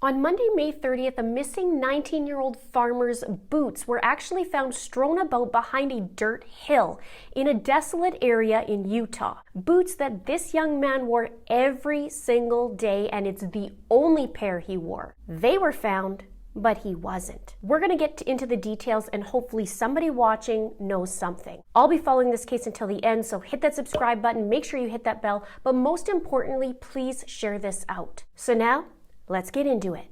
On Monday, May 30th, a missing 19-year-old farmer's boots were actually found strewn about behind a dirt hill in a desolate area in Utah. Boots that this young man wore every single day, and it's the only pair he wore. They were found, but he wasn't. We're going to get into the details, and hopefully somebody watching knows something. I'll be following this case until the end, so hit that subscribe button, make sure you hit that bell, but most importantly, please share this out. So now, let's get into it.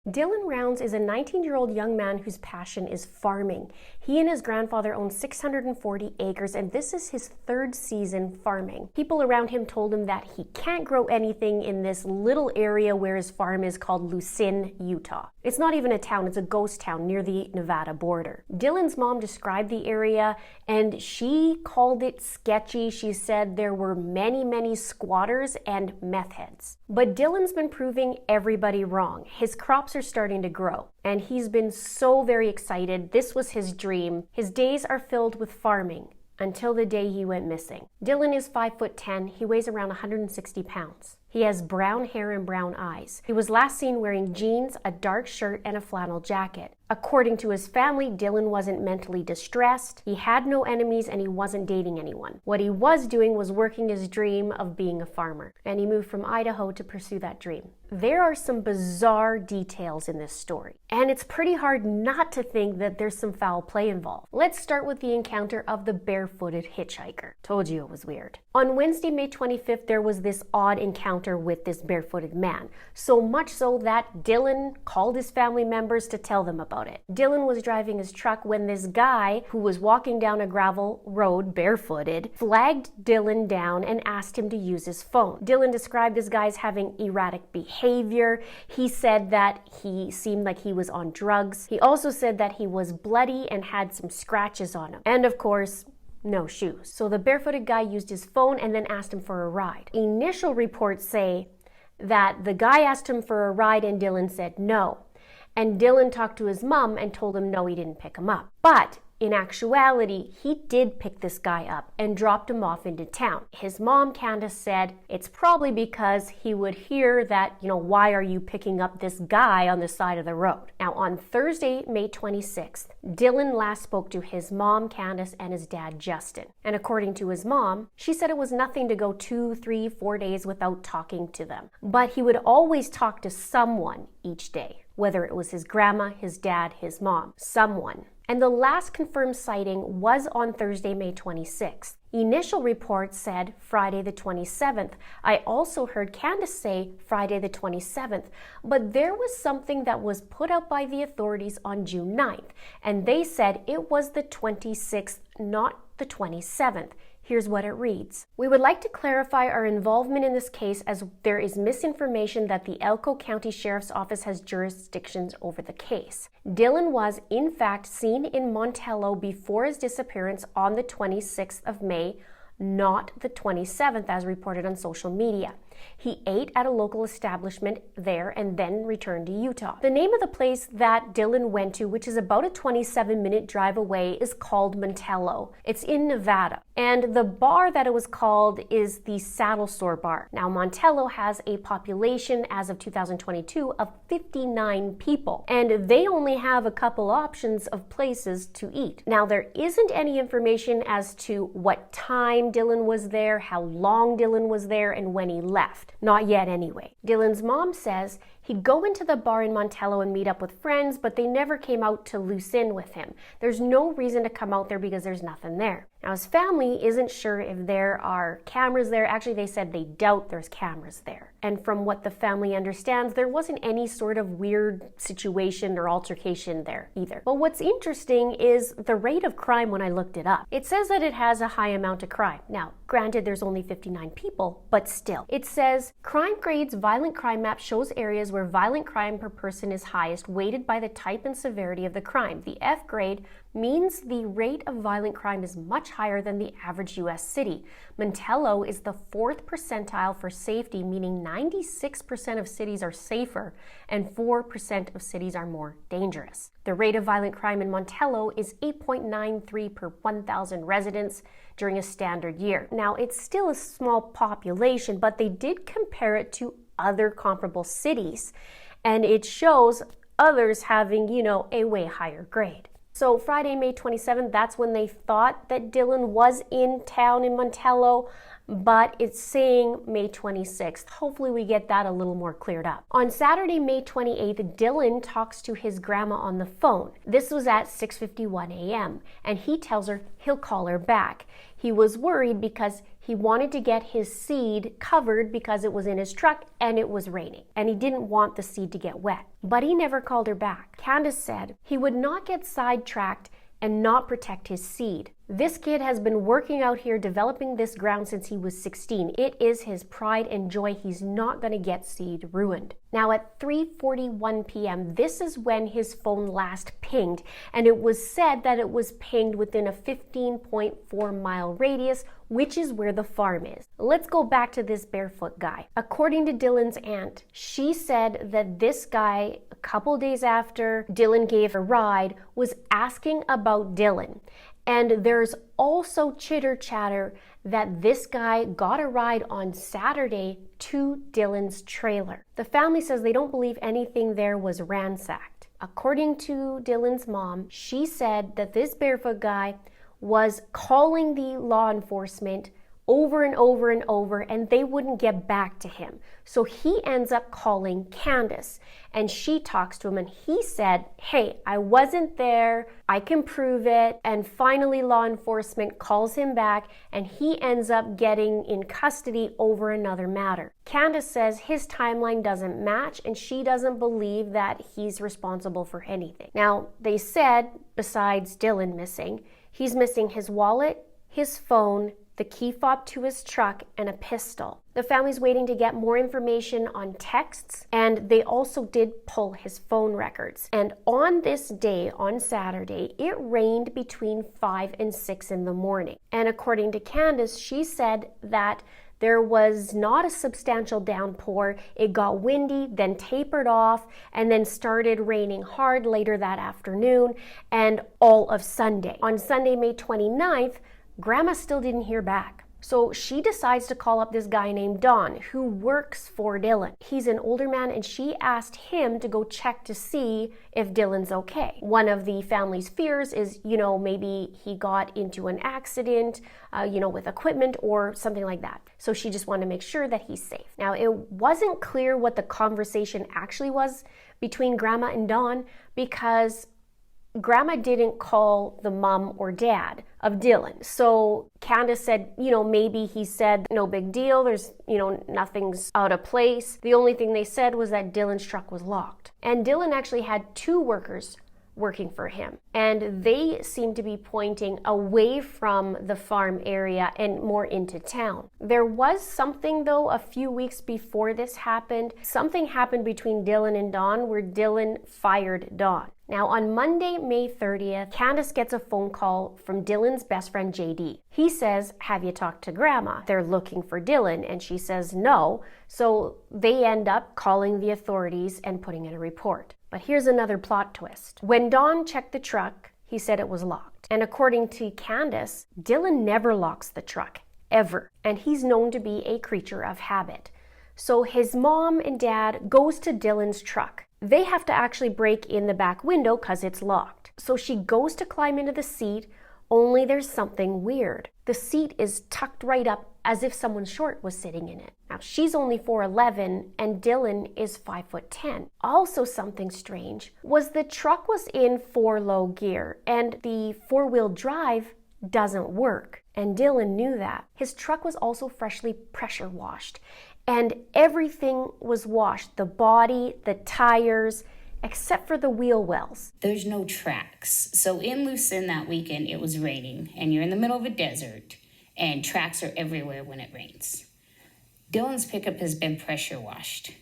Dylan Rounds is a 19-year-old young man whose passion is farming. He and his grandfather own 640 acres, and this is his third season farming. People around him told him that he can't grow anything in this little area where his farm is called Lucin, Utah. It's not even a town, it's a ghost town near the Nevada border. Dylan's mom described the area, and she called it sketchy. She said there were many squatters and meth heads. But Dylan's been proving everybody wrong. His crops are starting to grow, and he's been so very excited. This was his dream. His days are filled with farming until the day he went missing. Dylan is 5'10". He weighs around 160 pounds. He has brown hair and brown eyes. He was last seen wearing jeans, a dark shirt, and a flannel jacket. According to his family, Dylan wasn't mentally distressed, he had no enemies, and he wasn't dating anyone. What he was doing was working his dream of being a farmer, and he moved from Idaho to pursue that dream. There are some bizarre details in this story, and it's pretty hard not to think that there's some foul play involved. Let's start with the encounter of the barefooted hitchhiker. Told you it was weird. On Wednesday, May 25th, there was this odd encounter with this barefooted man, so much so that Dylan called his family members to tell them about it. Dylan was driving his truck when this guy, who was walking down a gravel road barefooted, flagged Dylan down and asked him to use his phone. Dylan described this guy as having erratic behavior. He said that he seemed like he was on drugs. He also said that he was bloody and had some scratches on him. And of course, no shoes. So the barefooted guy used his phone and then asked him for a ride. Initial reports say that the guy asked him for a ride and Dylan said no. And Dylan talked to his mom and told him no, he didn't pick him up. But in actuality, he did pick this guy up and dropped him off into town. His mom, Candice, said it's probably because he would hear that, why are you picking up this guy on the side of the road? Now, on Thursday, May 26th, Dylan last spoke to his mom, Candice, and his dad, Justin. And according to his mom, she said it was nothing to go 2, 3, 4 days without talking to them. But he would always talk to someone each day, whether it was his grandma, his dad, his mom, someone. And the last confirmed sighting was on Thursday, May 26th. Initial reports said Friday the 27th. I also heard Candice say Friday the 27th, but there was something that was put out by the authorities on June 9th, and they said it was the 26th, not the 27th. Here's what it reads. We would like to clarify our involvement in this case as there is misinformation that the Elko County Sheriff's Office has jurisdictions over the case. Dylan was, in fact, seen in Montello before his disappearance on the 26th of May, not the 27th as reported on social media. He ate at a local establishment there and then returned to Utah. The name of the place that Dylan went to, which is about a 27-minute drive away, is called Montello. It's in Nevada. And the bar that it was called is the Saddle Store Bar. Now, Montello has a population as of 2022 of 59 people, and they only have a couple options of places to eat. Now, there isn't any information as to what time Dylan was there, how long Dylan was there, and when he left. Not yet anyway. Dylan's mom says he'd go into the bar in Montello and meet up with friends, but they never came out to Lucin with him. There's no reason to come out there because there's nothing there. Now, his family isn't sure if there are cameras there. Actually, they said they doubt there's cameras there. And from what the family understands, there wasn't any sort of weird situation or altercation there either. But what's interesting is the rate of crime when I looked it up. It says that it has a high amount of crime. Now, granted, there's only 59 people, but still. It says, Crime Grade's violent crime map shows areas where violent crime per person is highest, weighted by the type and severity of the crime. The F grade means the rate of violent crime is much higher than the average U.S. city. Montello is the 4th percentile for safety, meaning 96% of cities are safer and 4% of cities are more dangerous. The rate of violent crime in Montello is 8.93 per 1,000 residents during a standard year. Now, it's still a small population, but they did compare it to other comparable cities. And it shows others having, a way higher grade. So Friday, May 27th, that's when they thought that Dylan was in town in Montello, but it's saying May 26th. Hopefully we get that a little more cleared up. On Saturday, May 28th, Dylan talks to his grandma on the phone. This was at 6:51 a.m. and he tells her he'll call her back. He was worried because he wanted to get his seed covered because it was in his truck and it was raining, and he didn't want the seed to get wet. But he never called her back. Candice said he would not get sidetracked and not protect his seed. This kid has been working out here developing this ground since he was 16. It is his pride and joy. He's not going to get seed ruined. Now at 3:41 p.m., this is when his phone last pinged, and it was said that it was pinged within a 15.4 mile radius, which is where the farm is. Let's go back to this Barefoot guy. According to Dylan's aunt, she said that this guy, a couple days after Dylan gave a ride, was asking about Dylan. And there's also chitter chatter that this guy got a ride on Saturday to Dylan's trailer. The family says they don't believe anything there was ransacked. According to Dylan's mom, she said that this Barefoot guy was calling the law enforcement over and over and over, and they wouldn't get back to him. So he ends up calling Candice, and she talks to him, and he said, hey, I wasn't there, I can prove it. And finally law enforcement calls him back, and he ends up getting in custody over another matter. Candice says his timeline doesn't match, and she doesn't believe that he's responsible for anything. Now, they said, besides Dylan missing, he's missing his wallet, his phone, the key fob to his truck, and a pistol. The family's waiting to get more information on texts, and they also did pull his phone records. And on this day, on Saturday, it rained between 5 and 6 in the morning. And according to Candice, she said that there was not a substantial downpour. It got windy, then tapered off, and then started raining hard later that afternoon and all of Sunday. On Sunday, May 29th, Grandma still didn't hear back. So she decides to call up this guy named Don, who works for Dylan. He's an older man, and she asked him to go check to see if Dylan's okay. One of the family's fears is, maybe he got into an accident, with equipment or something like that. So she just wanted to make sure that he's safe. Now, it wasn't clear what the conversation actually was between Grandma and Don, because Grandma didn't call the mom or dad of Dylan. So Candice said, maybe he said, no big deal. There's, nothing's out of place. The only thing they said was that Dylan's truck was locked. And Dylan actually had 2 workers working for him, and they seem to be pointing away from the farm area and more into town. There was something though a few weeks before this happened. Something happened between Dylan and Don where Dylan fired Don. Now on Monday, May 30th, Candice gets a phone call from Dylan's best friend JD. He says, have you talked to Grandma? They're looking for Dylan, and she says no. So they end up calling the authorities and putting in a report. But here's another plot twist. When Don checked the truck, he said it was locked. And according to Candice, Dylan never locks the truck, ever. And he's known to be a creature of habit. So his mom and dad goes to Dylan's truck. They have to actually break in the back window because it's locked. So she goes to climb into the seat, only there's something weird. The seat is tucked right up as if someone short was sitting in it. Now, she's only 4'11", and Dylan is 5'10". Also something strange was the truck was in 4-low gear, and the 4-wheel drive doesn't work. And Dylan knew that. His truck was also freshly pressure washed, and everything was washed. The body, the tires, except for the wheel wells. There's no tracks. So in Lucin that weekend, it was raining, and you're in the middle of a desert, and tracks are everywhere when it rains. Dylan's pickup has been pressure washed.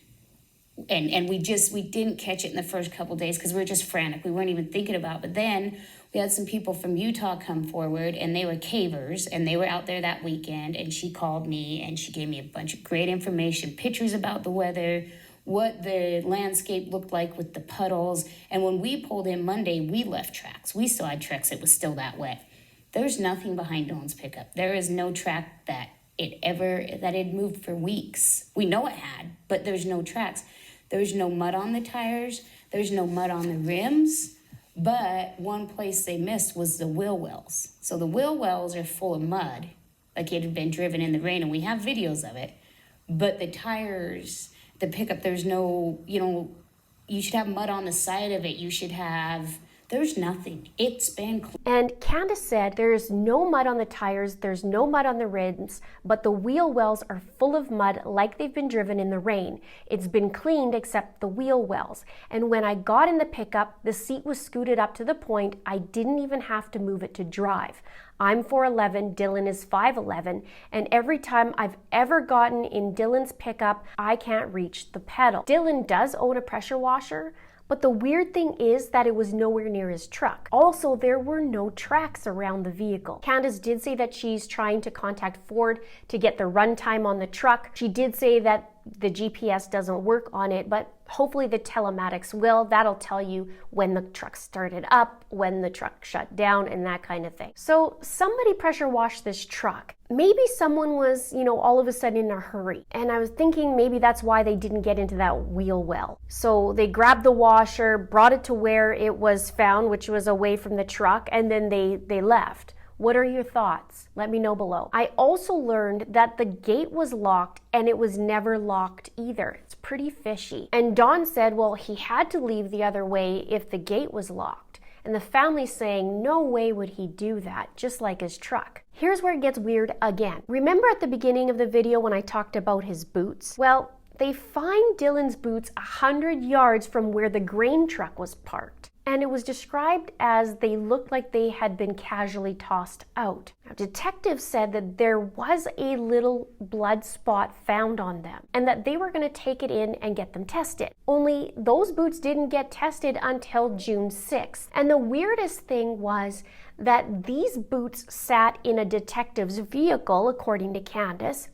And we didn't catch it in the first couple days because we were just frantic. We weren't even thinking about it. But then we had some people from Utah come forward, and they were cavers, and they were out there that weekend, and she called me, and she gave me a bunch of great information, pictures about the weather, what the landscape looked like with the puddles. And when we pulled in Monday, we left tracks. We still had tracks. It was still that wet. There's nothing behind Dylan's pickup. There is no track that it moved for weeks. We know it had, but there's no tracks. There's no mud on the tires. There's no mud on the rims. But one place they missed was the wheel wells. So the wheel wells are full of mud, like it had been driven in the rain, and we have videos of it. But the tires, the pickup, there's no, you should have mud on the side of it. There's nothing. It's been clean. And Candice said there's no mud on the tires, there's no mud on the rims, but the wheel wells are full of mud like they've been driven in the rain. It's been cleaned except the wheel wells. And when I got in the pickup, the seat was scooted up to the point I didn't even have to move it to drive. I'm 4'11", Dylan is 5'11", and every time I've ever gotten in Dylan's pickup, I can't reach the pedal. Dylan does own a pressure washer, but the weird thing is that it was nowhere near his truck. Also, there were no tracks around the vehicle. Candice did say that she's trying to contact Ford to get the runtime on the truck. She did say that the GPS doesn't work on it, but hopefully the telematics will. That'll tell you when the truck started up, when the truck shut down, and that kind of thing. So somebody pressure washed this truck. Maybe someone was, all of a sudden in a hurry. And I was thinking maybe that's why they didn't get into that wheel well. So they grabbed the washer, brought it to where it was found, which was away from the truck, and then they left. What are your thoughts? Let me know below. I also learned that the gate was locked and it was never locked either. It's pretty fishy. And Dawn said, well, he had to leave the other way if the gate was locked. And the family's saying, no way would he do that, just like his truck. Here's where it gets weird again. Remember at the beginning of the video when I talked about his boots? Well, they find Dylan's boots 100 yards from where the grain truck was parked. And it was described as they looked like they had been casually tossed out. Now, detectives said that there was a little blood spot found on them and that they were going to take it in and get them tested. Only those boots didn't get tested until June 6th. And the weirdest thing was that these boots sat in a detective's vehicle, according to Candice.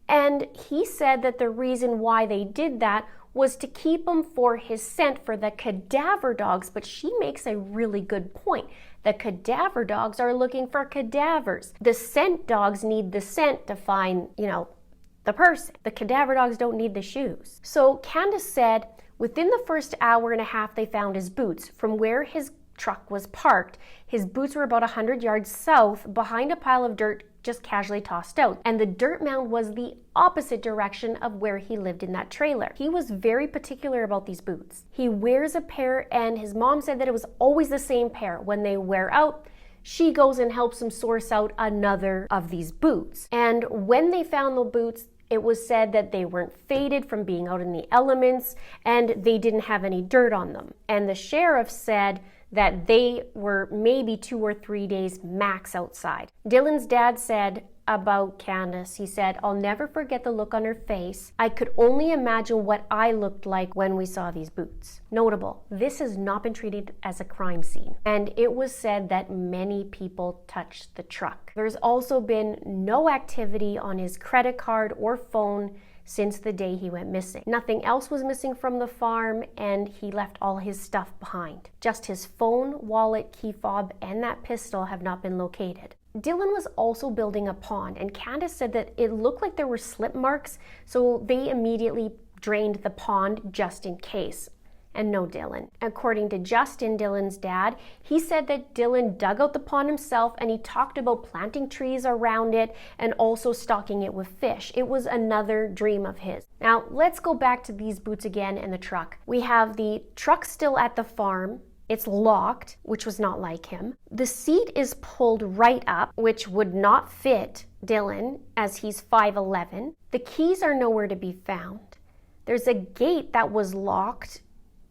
And he said that the reason why they did that was to keep him for his scent for the cadaver dogs, but she makes a really good point. The cadaver dogs are looking for cadavers. The scent dogs need the scent to find, the person. The cadaver dogs don't need the shoes. So Candice said within the first hour and a half they found his boots from where his truck was parked. His boots were about 100 yards south behind a pile of dirt just casually tossed out. And the dirt mound was the opposite direction of where he lived in that trailer. He was very particular about these boots. He wears a pair and his mom said that it was always the same pair. When they wear out, she goes and helps him source out another of these boots. And when they found the boots, it was said that they weren't faded from being out in the elements and they didn't have any dirt on them. And the sheriff said that they were maybe 2 or 3 days max outside. Dylan's dad said about Candice, he said, I'll never forget the look on her face. I could only imagine what I looked like when we saw these boots. Notable, this has not been treated as a crime scene. And it was said that many people touched the truck. There's also been no activity on his credit card or phone since the day he went missing. Nothing else was missing from the farm and he left all his stuff behind. Just his phone, wallet, key fob, and that pistol have not been located. Dylan was also building a pond and Candice said that it looked like there were slip marks, so they immediately drained the pond just in case. And no Dylan. According to Justin, Dylan's dad, he said that Dylan dug out the pond himself and he talked about planting trees around it and also stocking it with fish. It was another dream of his. Now, let's go back to these boots again and the truck. We have the truck still at the farm. It's locked, which was not like him. The seat is pulled right up, which would not fit Dylan as he's 5'11". The keys are nowhere to be found. There's a gate that was locked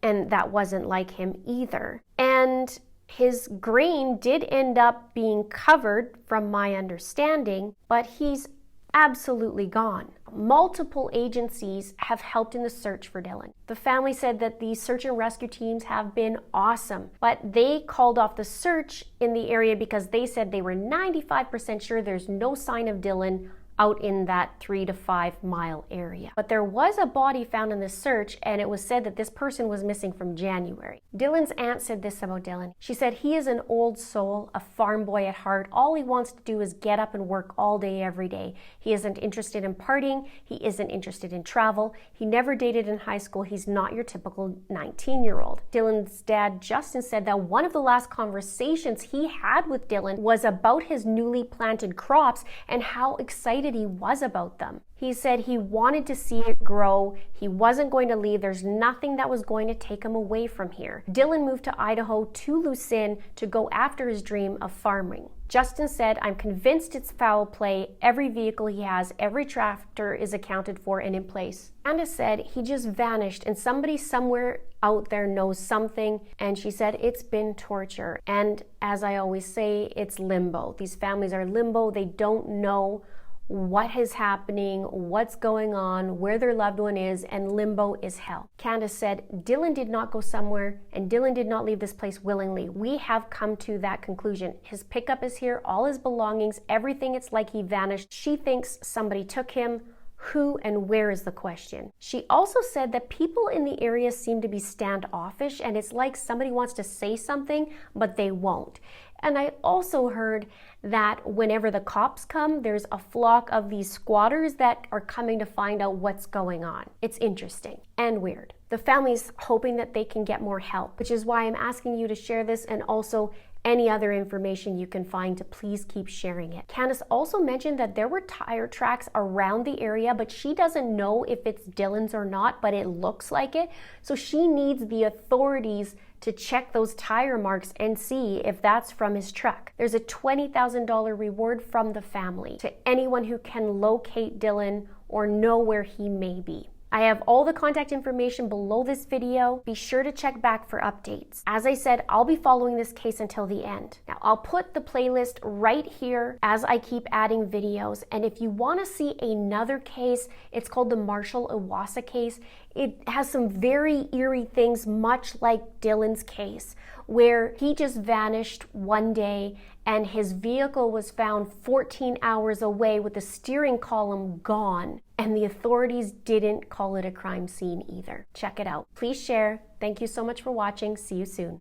and that wasn't like him either. And his grain did end up being covered from my understanding, but he's absolutely gone. Multiple agencies have helped in the search for Dylan. The family said that the search and rescue teams have been awesome, but they called off the search in the area because they said they were 95% sure there's no sign of Dylan out in that 3 to 5 mile area. But there was a body found in this search, and it was said that this person was missing from January. Dylan's aunt said this about Dylan. She said, he is an old soul, a farm boy at heart. All he wants to do is get up and work all day, every day. He isn't interested in partying. He isn't interested in travel. He never dated in high school. He's not your typical 19-year-old. Dylan's dad, Justin, said that one of the last conversations he had with Dylan was about his newly planted crops and how excited he was about them. He said he wanted to see it grow. He wasn't going to leave. There's nothing that was going to take him away from here. Dylan moved to Idaho to Lucin to go after his dream of farming. Justin said, I'm convinced it's foul play. Every vehicle he has, every tractor is accounted for and in place. Candice said he just vanished and somebody somewhere out there knows something, and she said it's been torture. And as I always say, it's limbo. These families are limbo. They don't know what is happening, what's going on, where their loved one is, and limbo is hell. Candice said, Dylan did not go somewhere, and Dylan did not leave this place willingly. We have come to that conclusion. His pickup is here, all his belongings, everything. It's like he vanished. She thinks somebody took him. Who and where is the question. She also said that people in the area seem to be standoffish, and it's like somebody wants to say something, but they won't. And I also heard that whenever the cops come, there's a flock of these squatters that are coming to find out what's going on. It's interesting and weird. The family's hoping that they can get more help, which is why I'm asking you to share this, and also any other information you can find to please keep sharing it. Candice also mentioned that there were tire tracks around the area, but she doesn't know if it's Dylan's or not, but it looks like it. So she needs the authorities to check those tire marks and see if that's from his truck. There's a $20,000 reward from the family to anyone who can locate Dylan or know where he may be. I have all the contact information below this video. Be sure to check back for updates. As I said, I'll be following this case until the end. Now, I'll put the playlist right here as I keep adding videos. And if you want to see another case, it's called the Marshall Iwasa case. It has some very eerie things, much like Dylan's case, where he just vanished one day and his vehicle was found 14 hours away with the steering column gone, and the authorities didn't call it a crime scene either. Check it out. Please share. Thank you so much for watching. See you soon.